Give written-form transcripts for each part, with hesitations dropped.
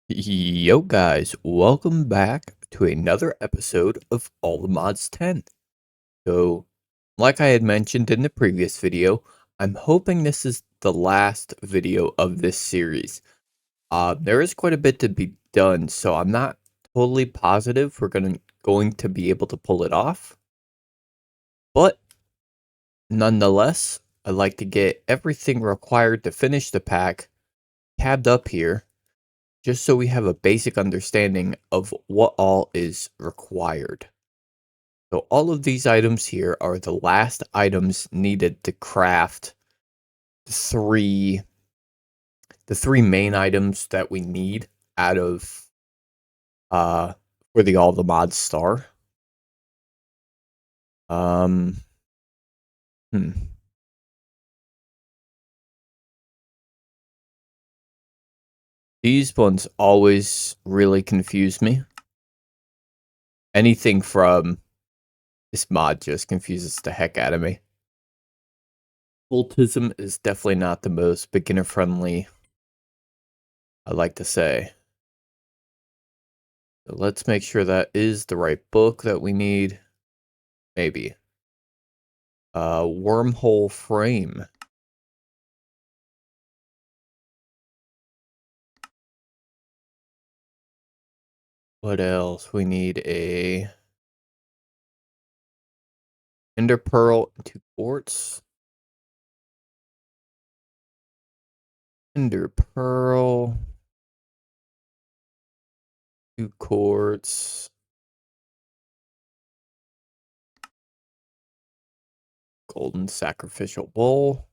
Yo guys, welcome back to another episode of All the Mods 10. So, like I had mentioned in the previous video, I'm hoping this is the last video of this series. There is quite a bit to be done, so I'm not totally positive we're going to be able to pull it off. But, nonetheless, I'd like to get everything required to finish the pack tabbed up here, just so we have a basic understanding of what all is required. So all of these items here are the last items needed to craft three the three main items that we need out of uh for the all the mods star. Um hmm. These ones always really confuse me. Anything from this mod just confuses the heck out of me. Occultism is definitely not the most beginner friendly, I like to say. So let's make sure that is the right book that we need. Maybe. Wormhole frame. What else? We need a ender pearl and 2 quartz. Ender pearl. 2 quartz. Golden sacrificial bowl.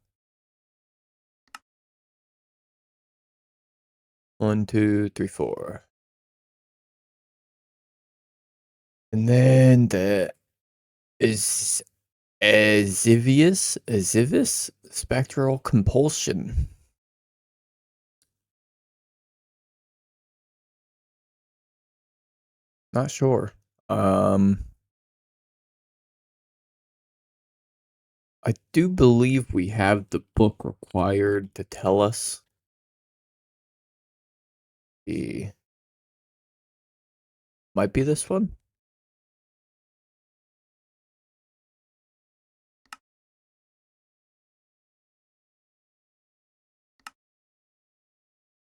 1, 2, 3, 4. And then the is Azivius spectral compulsion. Not sure. I do believe we have the book required to tell us. The might be this one.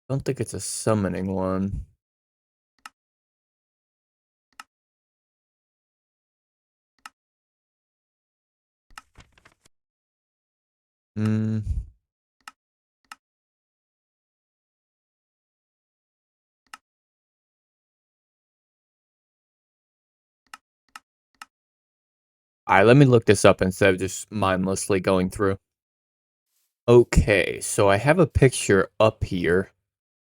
I don't think it's a summoning one. Hmm. Alright, let me look this up instead of just mindlessly going through. Okay, so I have a picture up here.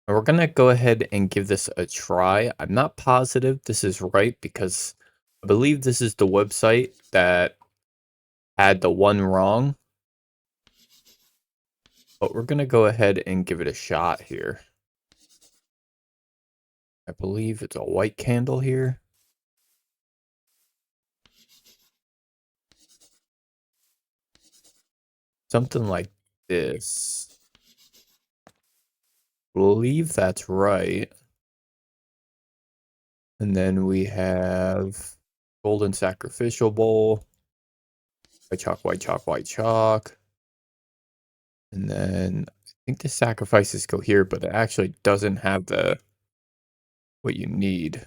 And we're gonna go ahead and give this a try. I'm not positive this is right because I believe this is the website that had the one wrong. But we're gonna go ahead and give it a shot here. I believe it's a white candle here. Something like this. Believe that's right. And then we have golden sacrificial bowl. White chalk, white chalk, white chalk. And then I think the sacrifices go here, but it actually doesn't have the what you need.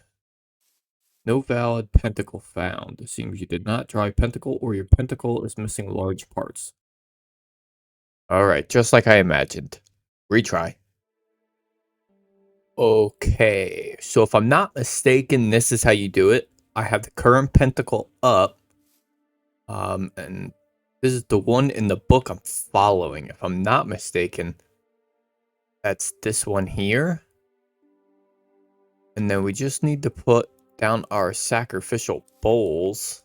No valid pentacle found. It seems you did not try pentacle or your pentacle is missing large parts. Alright, just like I imagined. Retry. Okay, so if I'm not mistaken, this is how you do it. I have the current pentacle up. And this is the one in the book I'm following. If I'm not mistaken, that's this one here. And then we just need to put down our sacrificial bowls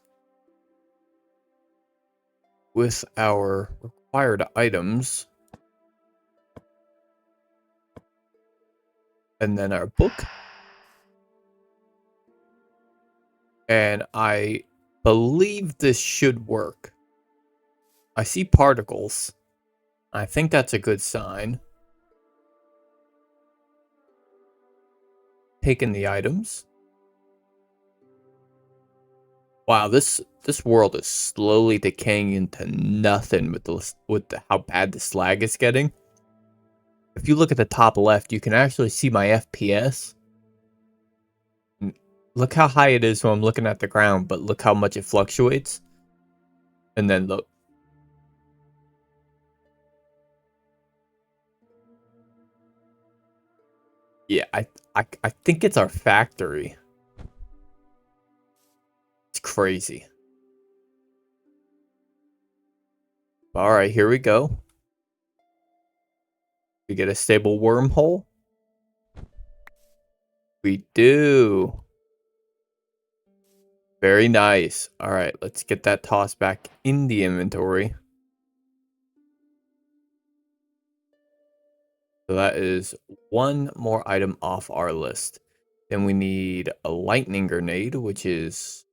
with our required items. And then our book. And I believe this should work. I see particles. I think that's a good sign. taken the items. Wow, this world is slowly decaying into nothing with how bad the slag is getting. If you look at the top left, you can actually see my FPS. Look how high it is when I'm looking at the ground, but look how much it fluctuates. And then look. Yeah, I think it's our factory. It's crazy. All right, here we go. We get a stable wormhole. We do. Very nice. All right, let's get that tossed back in the inventory. So that is one more item off our list. Then we need a lightning grenade, which is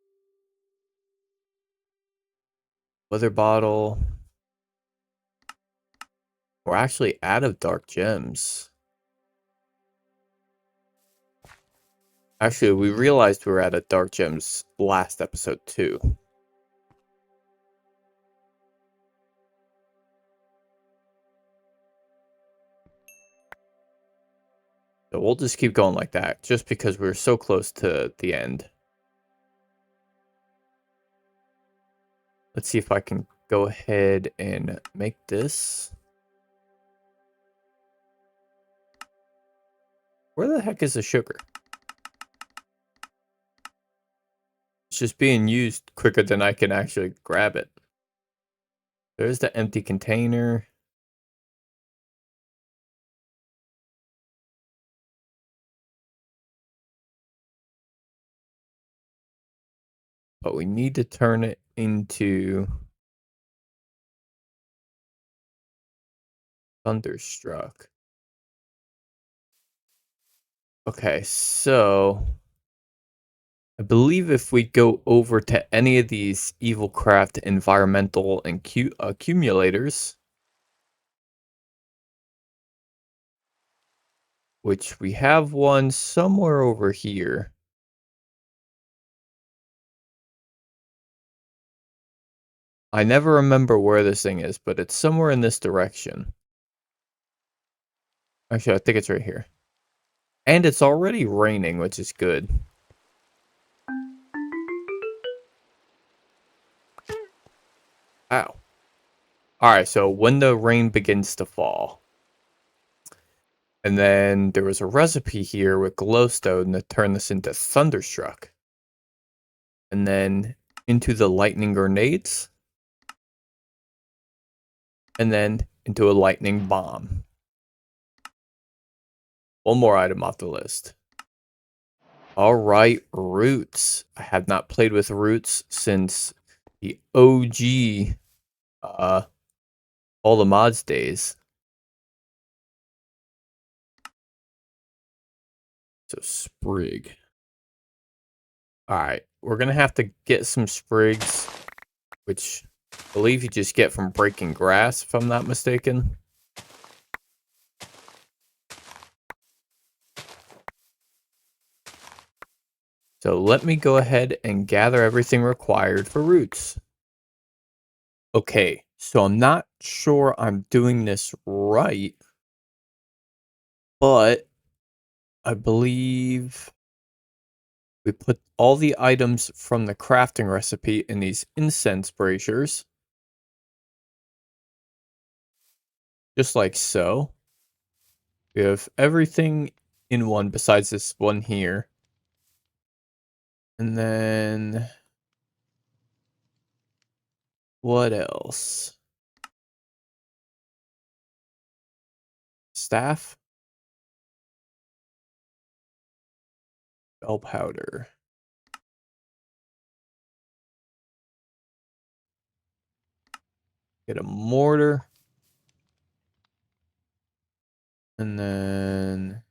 weather bottle. We're actually out of dark gems. Actually, we realized we were out of dark gems last episode too. So we'll just keep going like that, just because we're so close to the end. Let's see if I can go ahead and make this. Where the heck is the sugar? It's just being used quicker than I can actually grab it. There's the empty container. But we need to turn it into Thunderstruck. Okay, so I believe if we go over to any of these Evil Craft environmental and accumulators, which we have one somewhere over here. I never remember where this thing is, but it's somewhere in this direction. Actually, I think it's right here. And it's already raining, which is good. Ow. Alright, so when the rain begins to fall. And then there was a recipe here with glowstone to turn this into Thunderstruck. And then into the lightning grenades. And then into a lightning bomb. One more item off the list. Alright, roots. I have not played with roots since the OG all the mods days. So sprig. Alright, we're gonna have to get some sprigs, which I believe you just get from breaking grass, if I'm not mistaken. So let me go ahead and gather everything required for roots. Okay, so I'm not sure I'm doing this right, but I believe we put all the items from the crafting recipe in these incense braziers. Just like so. We have everything in one besides this one here. And then what else? Staff. Bell powder. Get a mortar. And then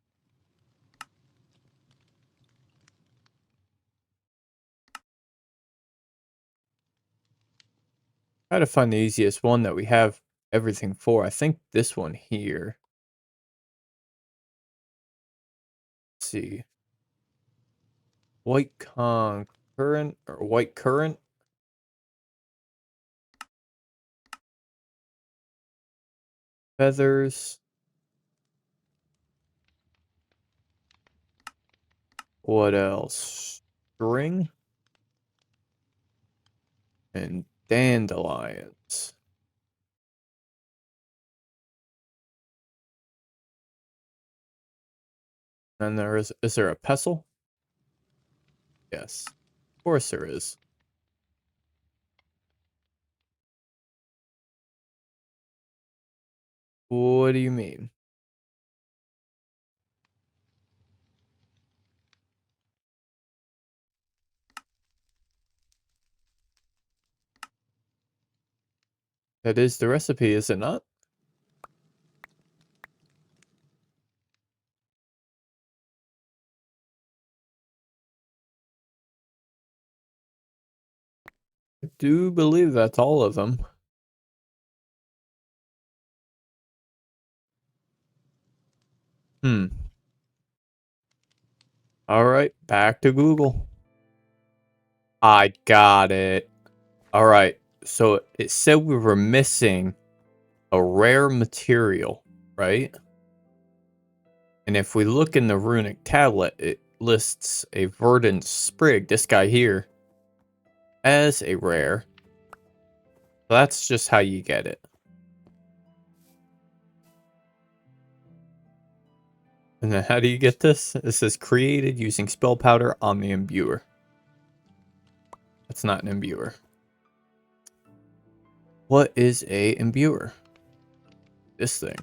try to find the easiest one that we have everything for. I think this one here. Let's see. White concurrent or white current. Feathers. What else? String and dandelions. And is there a pestle? Yes. Of course there is. What do you mean? That is the recipe, is it not? I do believe that's all of them. Hmm. Alright, back to Google. I got it. Alright, so it said we were missing a rare material, right? And if we look in the runic tablet, it lists a verdant sprig, this guy here, as a rare. So that's just how you get it. And then how do you get this? It says created using spell powder on the imbuer. That's not an imbuer. What is a imbuer? This thing.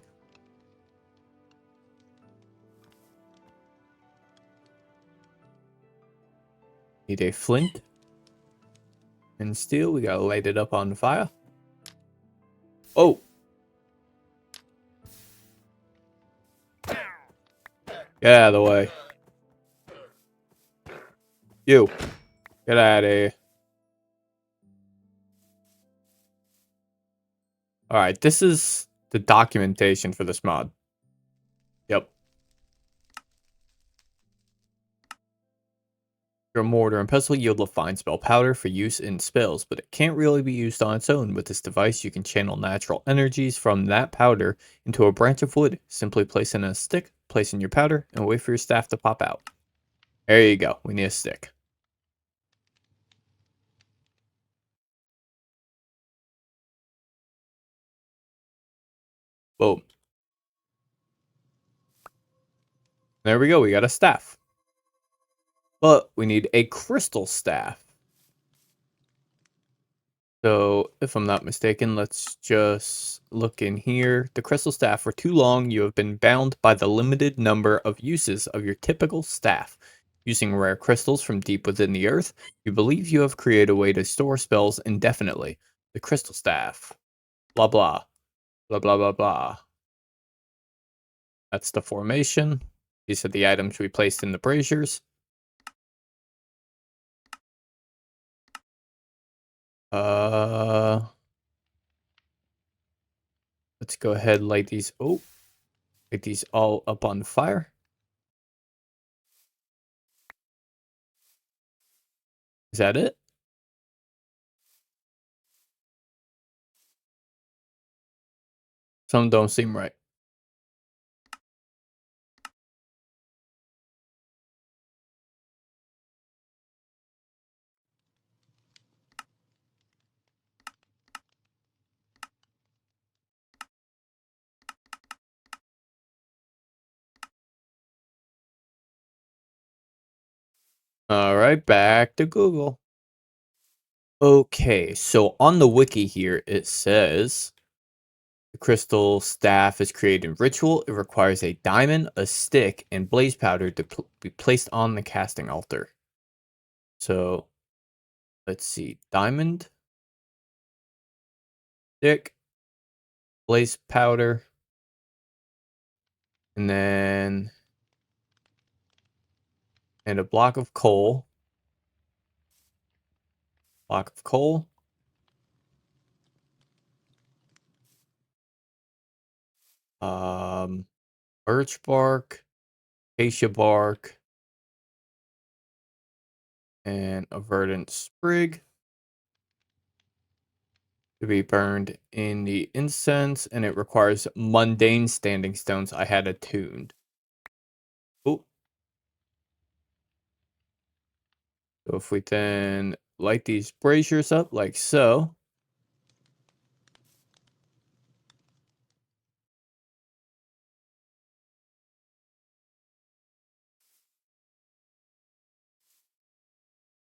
Need a flint and steel. We gotta light it up on fire. Oh! Get out of the way. You. Get out of here. Alright, this is the documentation for this mod. Yep. Your mortar and pestle yield a fine spell powder for use in spells, but it can't really be used on its own. With this device, you can channel natural energies from that powder into a branch of wood. Simply place in a stick, place in your powder, and wait for your staff to pop out. There you go. We need a stick. Boom. There we go. We got a staff. But we need a crystal staff. So, if I'm not mistaken, let's just look in here. The crystal staff, for too long, you have been bound by the limited number of uses of your typical staff. Using rare crystals from deep within the earth, you believe you have created a way to store spells indefinitely. The crystal staff. Blah, blah. Blah, blah, blah, blah. That's the formation. These are the items we placed in the braziers. Let's go ahead and light these. Oh, light these all up on fire. Is that it? Some don't seem right. All right, back to Google. Okay, so on the wiki here, it says the crystal staff is created in ritual. It requires a diamond, a stick, and blaze powder to be placed on the casting altar. So let's see, diamond, stick, blaze powder, and then a block of coal. Block of coal. Um, birch bark, acacia bark, and a verdant sprig to be burned in the incense, and it requires mundane standing stones I had attuned. Oh, so if we then light these braziers up like so,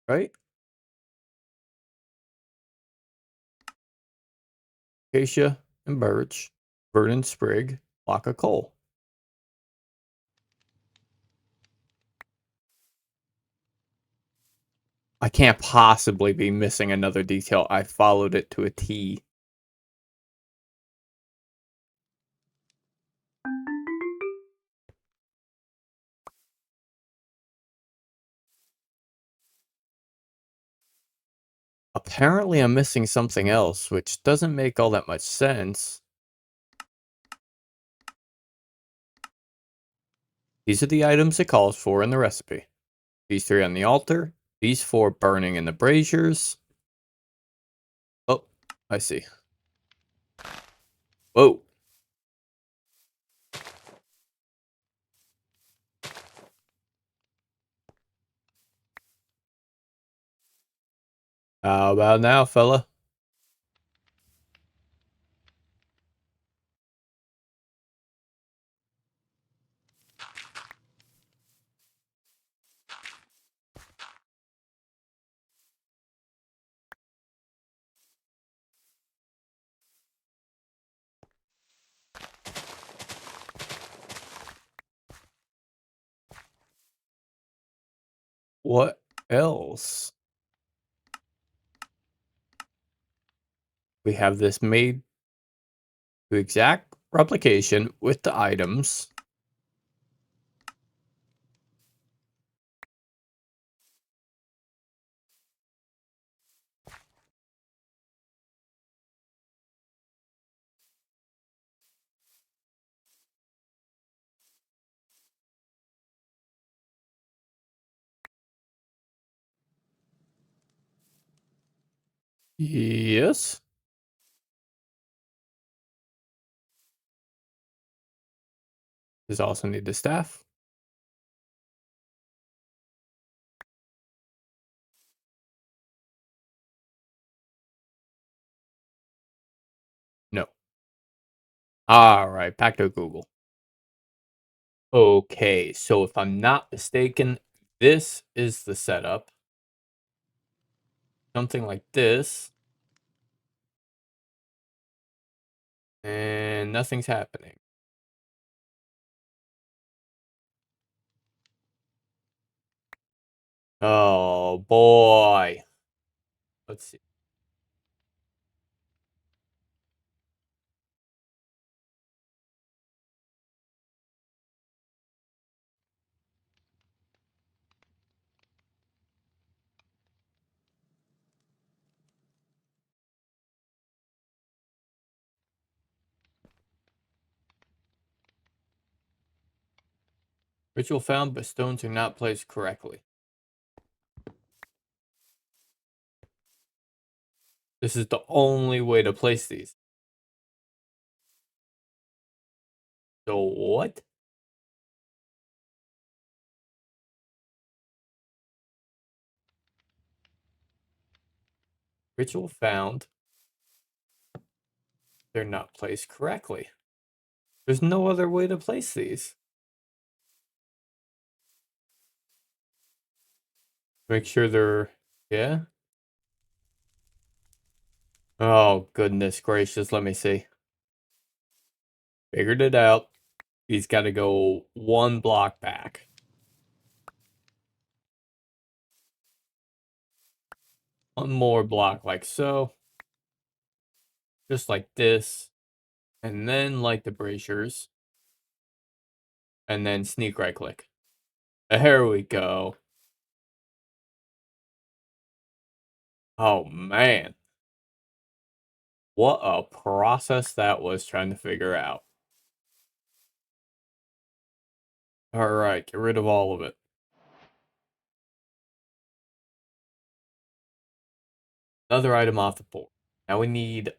right? Acacia and birch, verdant sprig, block of coal. I can't possibly be missing another detail. I followed it to a T. Apparently, I'm missing something else, which doesn't make all that much sense. These are the items it calls for in the recipe. These three on the altar, these four burning in the braziers. Oh, I see. Whoa. How about now, fella? What else? We have this made to exact replication with the items. Yes. Does also need the staff. No. All right, back to Google. Okay, so if I'm not mistaken, this is the setup. Something like this. And nothing's happening. Oh boy. Let's see. Ritual found, but stones are not placed correctly. This is the only way to place these. So what? Ritual found. They're not placed correctly. There's no other way to place these. Make sure they're, yeah? Oh, goodness gracious. Let me see. Figured it out. He's got to go one block back. One more block like so. Just like this. And then light the braziers. And then sneak right click. There we go. Oh, man. What a process that was trying to figure out. Alright, get rid of all of it. Another item off the board. Now we need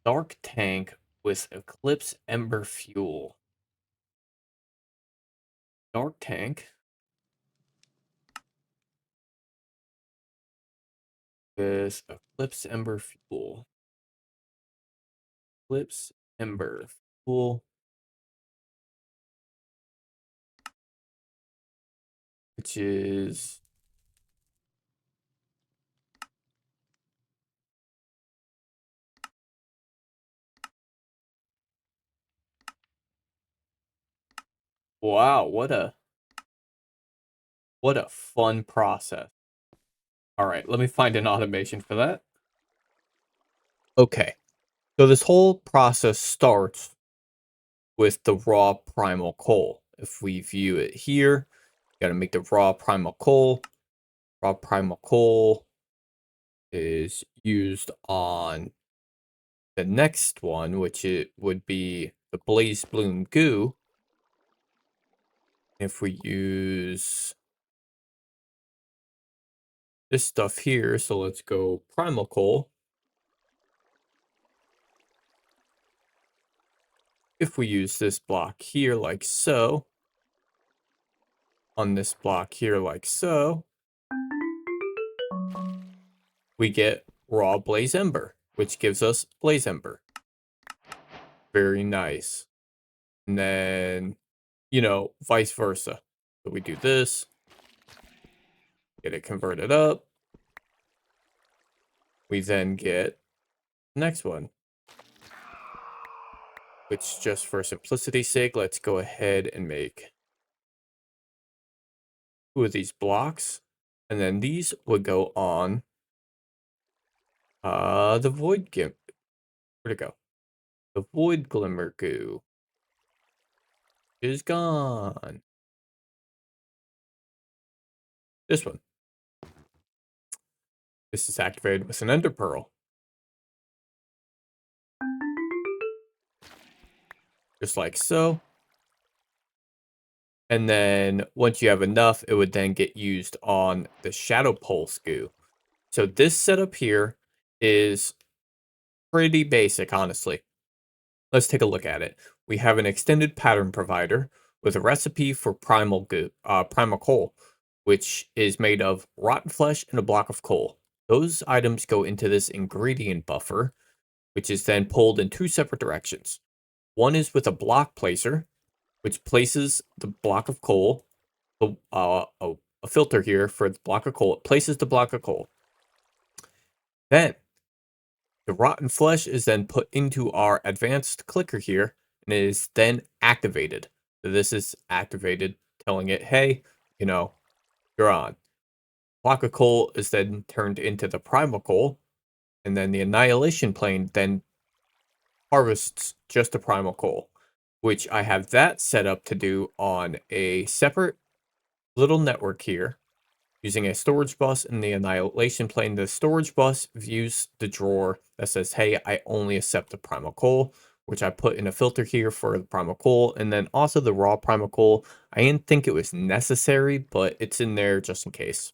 Dark Tank with Eclipse Ember Fuel. Dark Tank with Eclipse Ember Fuel. Eclipse Ember Fuel. Which is... Wow, what a fun process. Alright, let me find an automation for that. Okay, so this whole process starts with the raw primal coal. If we view it here, you gotta make the raw primal coal. Raw primal coal is used on the next one, which it would be the Blaze Bloom goo. If we use this stuff here, so let's go primal coal. If we use this block here like so, on this block here like so, we get raw Blaze Ember, which gives us Blaze Ember. Very nice. And then, you know, vice versa. So we do this, get it converted up. We then get the next one, which just for simplicity's sake, let's go ahead and make 2 of these blocks. And then these would go on the Void Gimp. Where'd it go? The Void Glimmer goo is gone. This one. This is activated with an Ender Pearl. Just like so. And then once you have enough, it would then get used on the Shadow Pulse goo. So this setup here is pretty basic, honestly. Let's take a look at it. We have an extended pattern provider with a recipe for primal coal, which is made of rotten flesh and a block of coal. Those items go into this ingredient buffer, which is then pulled in 2 separate directions. One is with a block placer, which places the block of coal, a filter here for the block of coal. It places the block of coal. Then the rotten flesh is then put into our advanced clicker here, and it is then activated. So this is activated, telling it, hey, you know, you're on. Block of coal is then turned into the primal coal, and then the annihilation plane then harvests just the primal coal, which I have that set up to do on a separate little network here, using a storage bus in the annihilation plane. The storage bus views the drawer that says, hey, I only accept the primal coal, which I put in a filter here for the primal coal, and then also the raw primal coal. I didn't think it was necessary, but it's in there just in case.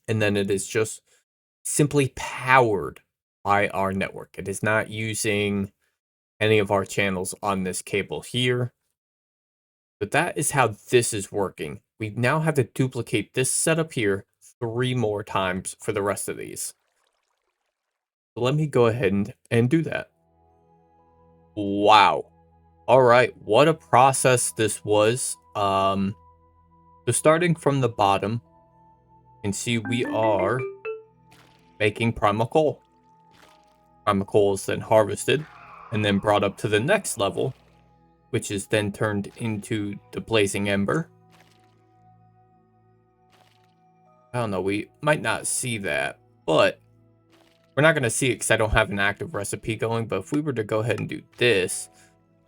And then it is just simply powered by our network. It is not using any of our channels on this cable here. But that is how this is working. We now have to duplicate this setup here 3 more times for the rest of these. So let me go ahead and do that. Wow. All right, what a process this was. So starting from the bottom, you can see we are making primal coal. Primal coal is then harvested and then brought up to the next level, which is then turned into the blazing ember. I don't know, we might not see that, but we're not going to see it because I don't have an active recipe going. But if we were to go ahead and do this,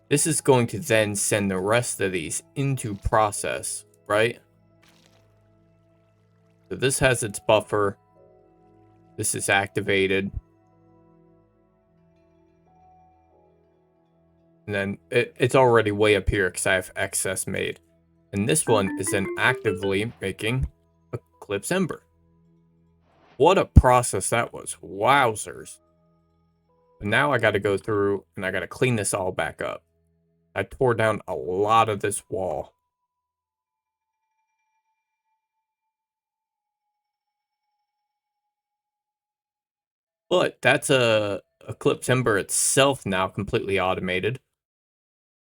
this is going to then send the rest of these into process, right? So this has its buffer. This is activated. And then it's already way up here because I have excess made. And this one is then actively making Eclipse Ember. What a process that was. Wowzers. But now I got to go through and I got to clean this all back up. I tore down a lot of this wall. But that's a Eclipse Ember itself now completely automated.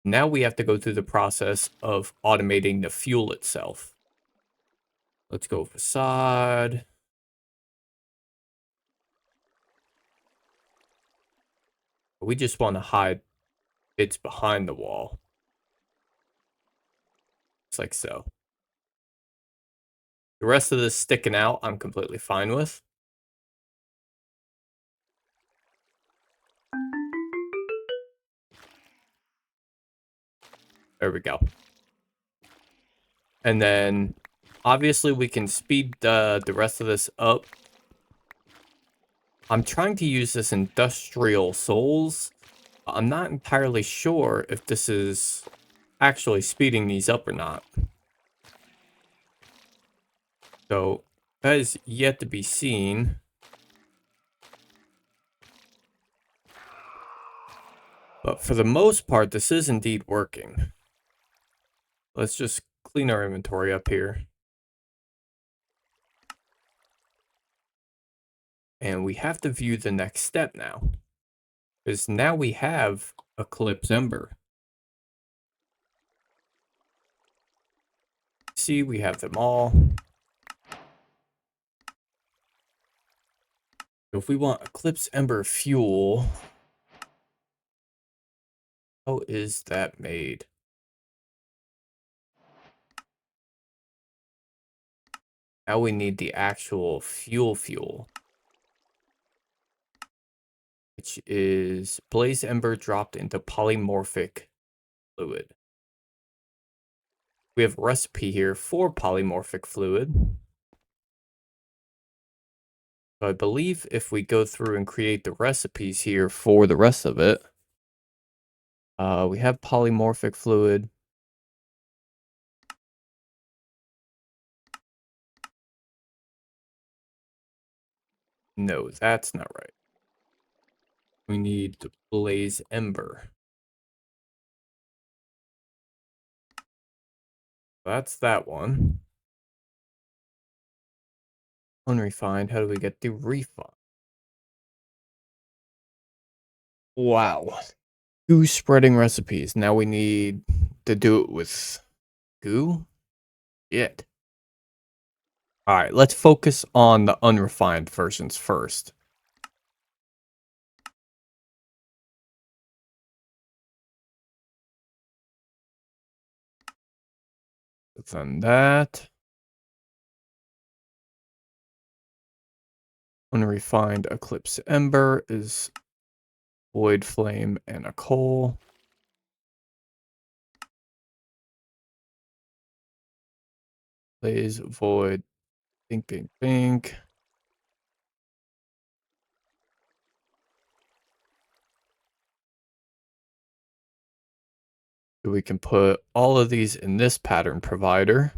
Now we have to go through the process of automating the fuel itself. Let's go facade. We just want to hide bits behind the wall. Just like so. The rest of this sticking out, I'm completely fine with. There we go. And then, obviously, we can speed the rest of this up. I'm trying to use this industrial souls. I'm not entirely sure if this is actually speeding these up or not. So, that is yet to be seen. But for the most part, this is indeed working. Let's just clean our inventory up here. And we have to view the next step now. Because now we have Eclipse Ember. See, we have them all. So if we want Eclipse Ember Fuel, how is that made? Now we need the actual fuel, which is Blaze Ember dropped into polymorphic fluid. We have a recipe here for polymorphic fluid. So I believe if we go through and create the recipes here for the rest of it, we have polymorphic fluid. No, that's not right. We need the Blaze Ember. That's that one. Unrefined, how do we get the refined? Wow. Goo spreading recipes. Now we need to do it with goo? Shit. Alright, let's focus on the unrefined versions first. Then that. Unrefined Eclipse Ember is Void Flame and a coal. Blaze, Void, Pink, Pink, Pink. We can put all of these in this pattern provider.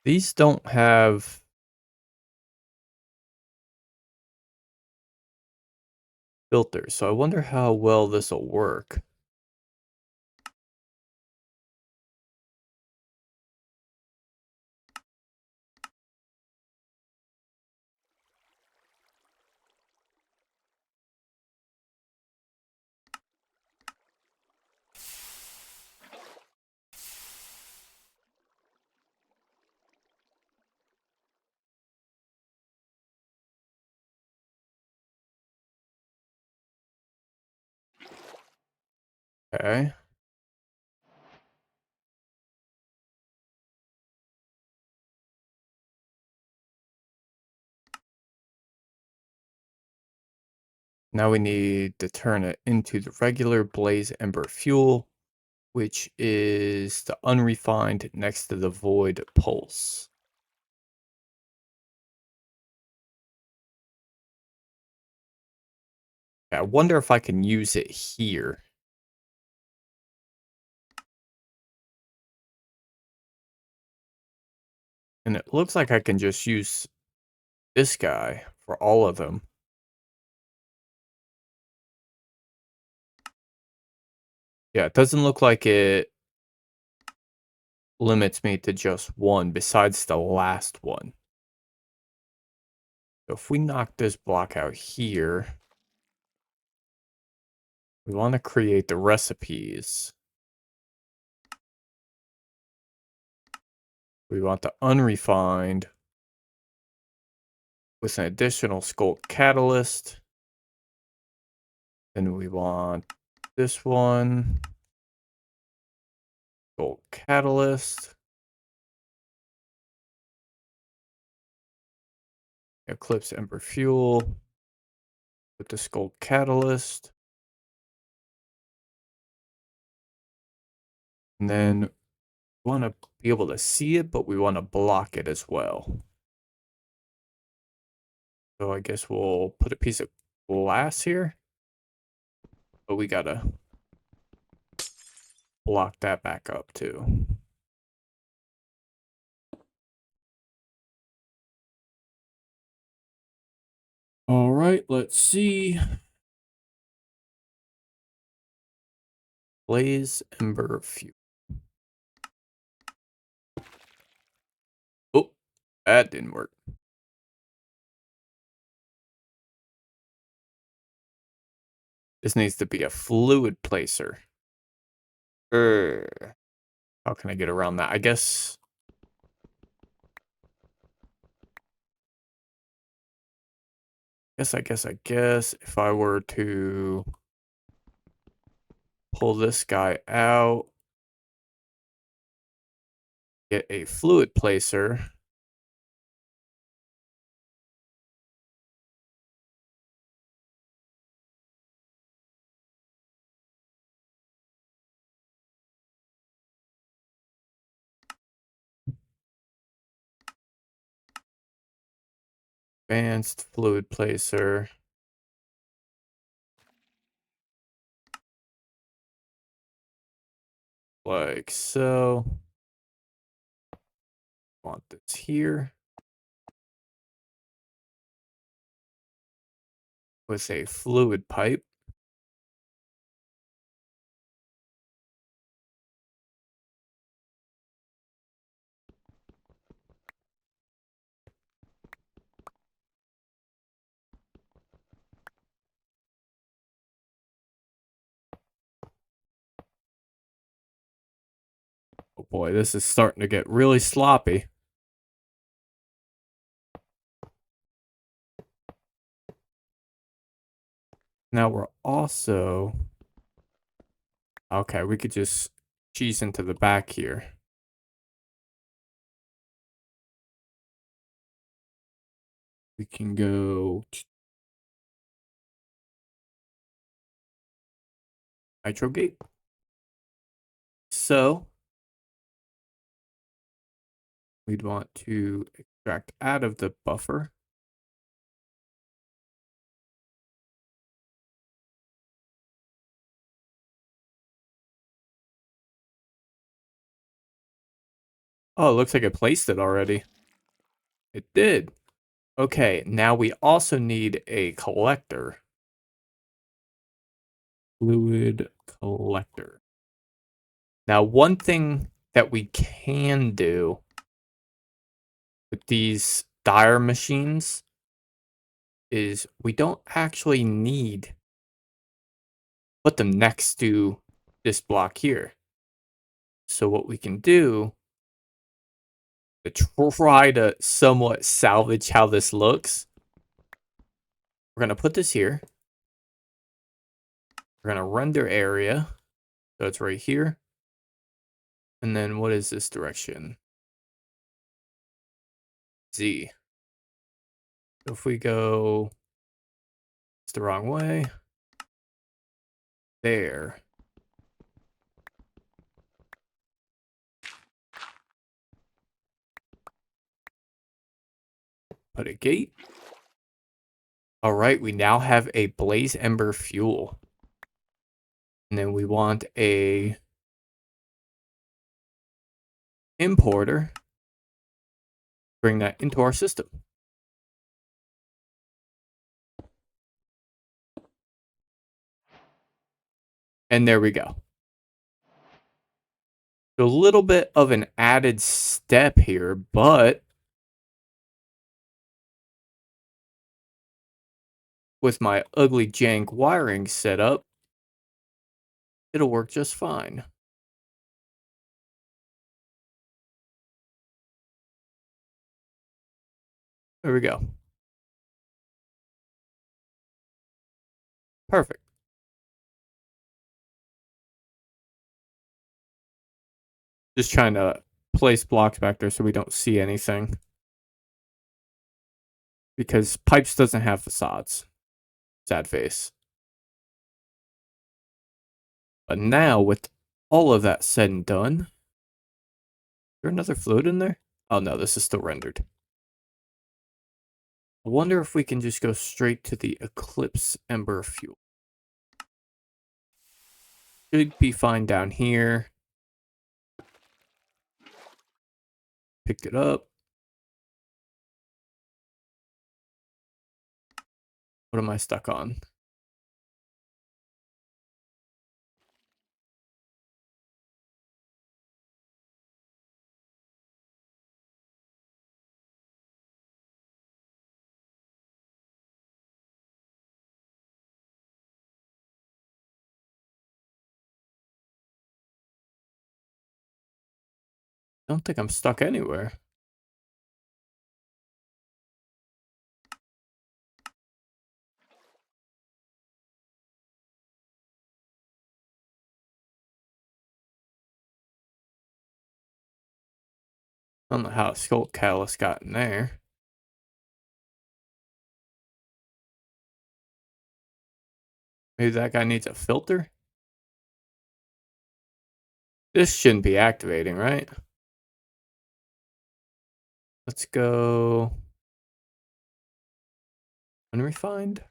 These don't have filters, so I wonder how well this will work. Okay. Now we need to turn it into the regular Blaze Ember Fuel, which is the unrefined next to the Void Pulse. I wonder if I can use it here. And it looks like I can just use this guy for all of them. Yeah, it doesn't look like it limits me to just one besides the last one. So if we knock this block out here, we want to create the recipes. We want the unrefined with an additional skull catalyst. Then we want this one, skull catalyst. Eclipse Ember Fuel with the skull catalyst. And then we want to be able to see it, but we want to block it as well. So I guess we'll put a piece of glass here. But we gotta block that back up too. All right, let's see. Blaze Ember Fuel. Oh, that didn't work. This needs to be a fluid placer. How can I get around that? I guess if I were to pull this guy out, get a fluid placer. Advanced fluid placer. Like so. Want this here. With a fluid pipe. Oh boy, this is starting to get really sloppy. Now we're also... Okay, we could just cheese into the back here. We can go... Nitro gate. So... we'd want to extract out of the buffer. Oh, it looks like it placed it already. It did. Okay, now we also need a collector. Fluid collector. Now, one thing that we can do with these dire machines is we don't actually need put them next to this block here. So what we can do to try to somewhat salvage how this looks, we're going to put this here. We're going to render area. So it's right here. And then what is this direction? Z. So if we go, it's the wrong way. There. Put a gate. All right, we now have a Blaze Ember Fuel. And then we want a importer. bring that into our system. And there we go. A little bit of an added step here, but with my ugly jank wiring setup, it'll work just fine. There we go. Perfect. Just trying to place blocks back there so we don't see anything. Because pipes doesn't have facades. Sad face. But now, with all of that said and done, is there another fluid in there? Oh no, this is still rendered. I wonder if we can just go straight to the Eclipse Ember Fuel. Should be fine down here. Picked it up. What am I stuck on? I don't think I'm stuck anywhere. I don't know how a skull catalyst got in there. Maybe that guy needs a filter? This shouldn't be activating, right? Let's go unrefined.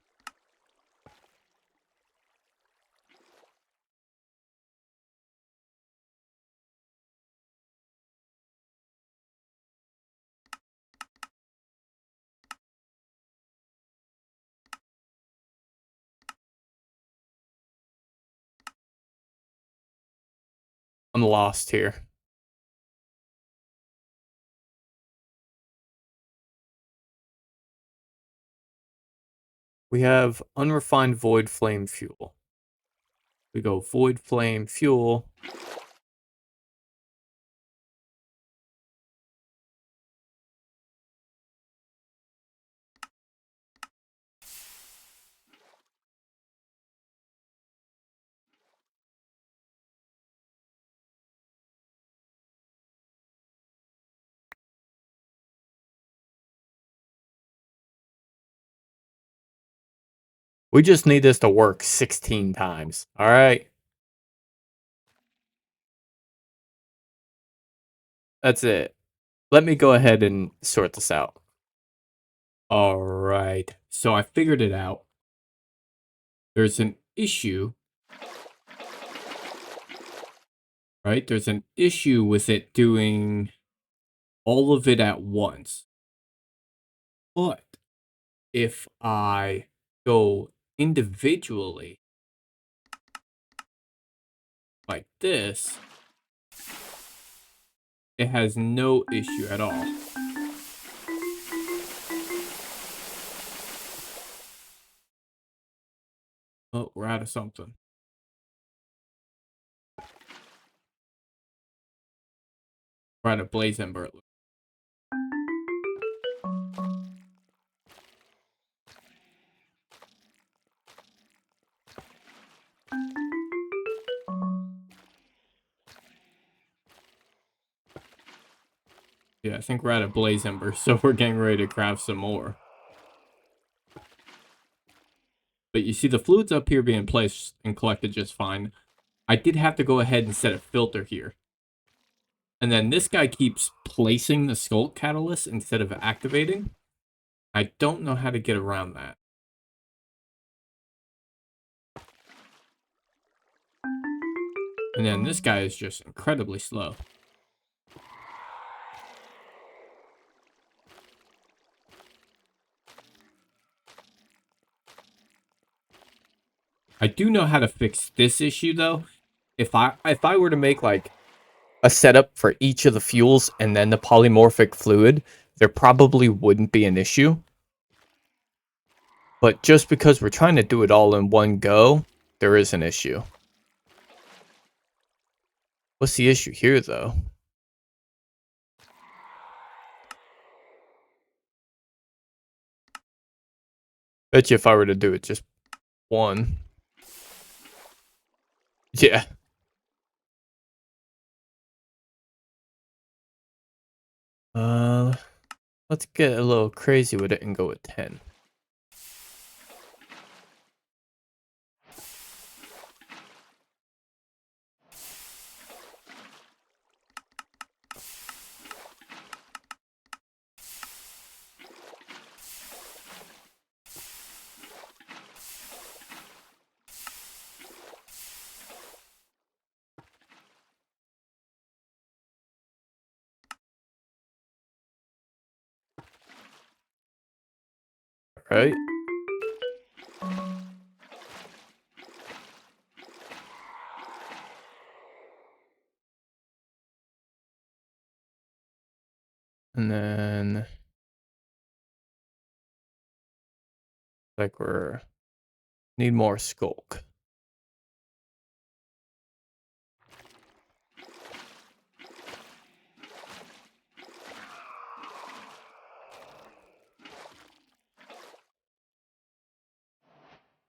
I'm lost here. We have unrefined void flame fuel. We go void flame fuel. We just need this to work 16 times. All right. That's it. Let me go ahead and sort this out. All right. So I figured it out. There's an issue. Right? There's an issue with it doing all of it at once. But if I go individually like this, it has no issue at all. Oh, we're out of something. We're out of Blaze Ember. Yeah, I think we're out of Blaze Ember, so we're getting ready to craft some more. But you see the fluids up here being placed and collected just fine. I did have to go ahead and set a filter here. And then this guy keeps placing the Sculpt Catalyst instead of activating. I don't know how to get around that. And then this guy is just incredibly slow. I do know how to fix this issue though. If I were to make like a setup for each of the fuels and then the polymorphic fluid, there probably wouldn't be an issue. But just because we're trying to do it all in one go, there is an issue. What's the issue here though? Bet you if I were to do it just one. Yeah. Let's get a little crazy with it and go with 10. Right? And then like we're need more skulk.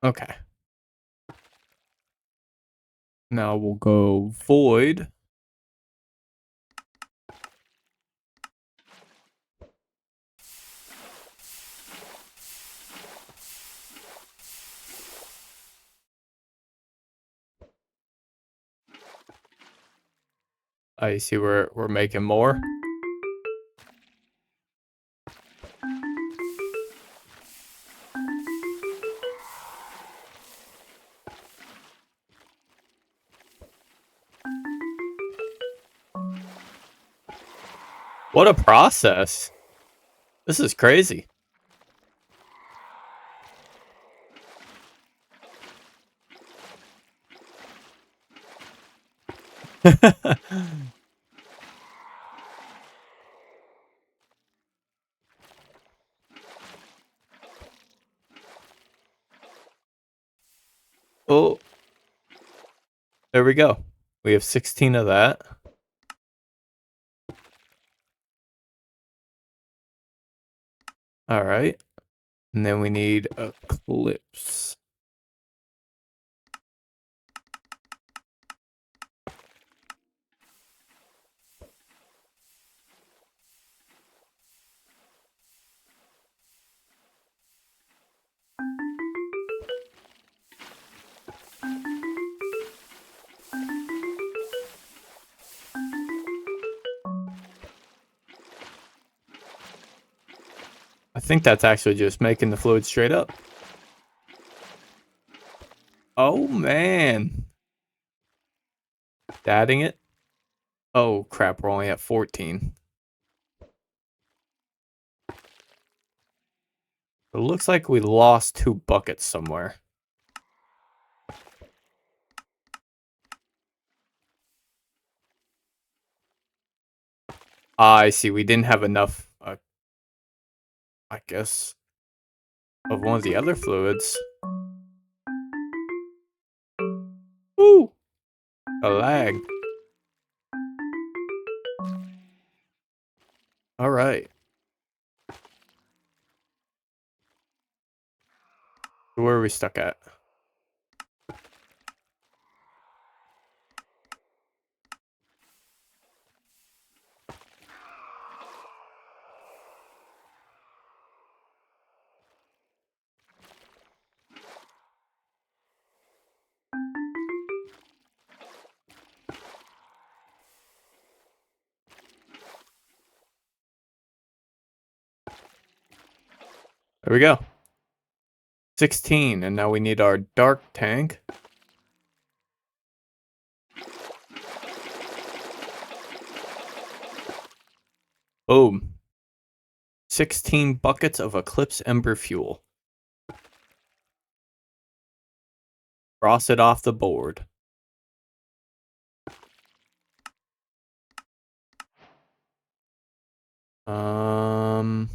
Okay. Now we'll go void. I see we're making more. What a process. This is crazy. Oh, there we go. We have 16 of that. All right. And then we need Eclipse. I think that's actually just making the fluid straight up. Oh, man. Adding it. Oh, crap. We're only at 14. It looks like we lost 2 buckets somewhere. I see. We didn't have enough, I guess, of one of the other fluids. Ooh, a lag. All right. Where are we stuck at? There we go. 16, and now we need our dark tank. Boom. 16 buckets of Eclipse Ember Fuel. Cross it off the board. And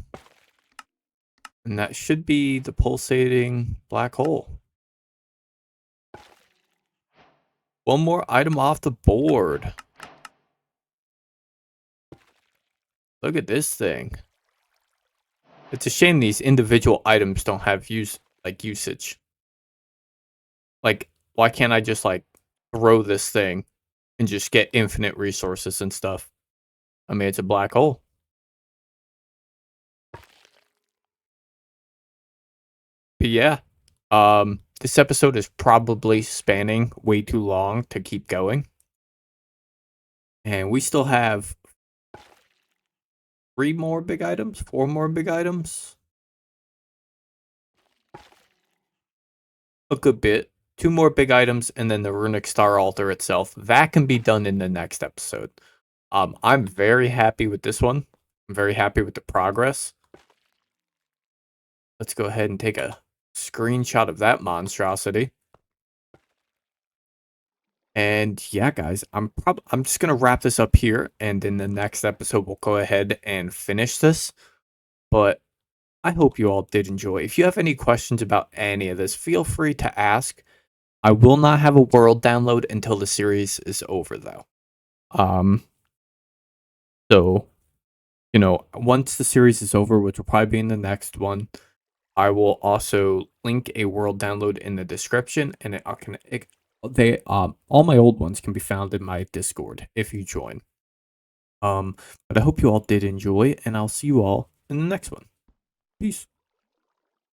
that should be the pulsating black hole. One more item off the board. Look at this thing. It's a shame these individual items don't have usage. Like, why can't I just like throw this thing and just get infinite resources and stuff? I mean, it's a black hole. But yeah, this episode is probably spanning way too long to keep going. And we still have 4 more big items. A good bit. 2 more big items, and then the runic star altar itself. That can be done in the next episode. I'm very happy with this one. I'm very happy with the progress. Let's go ahead and take a screenshot of that monstrosity. And yeah, guys, I'm just gonna wrap this up here, and in the next episode we'll go ahead and finish this. But I hope you all did enjoy. If you have any questions about any of this, feel free to ask. I will not have a world download until the series is over, though. So, once the series is over, which will probably be in the next one, I will also link a world download in the description, and all my old ones can be found in my Discord if you join. But I hope you all did enjoy, and I'll see you all in the next one. Peace.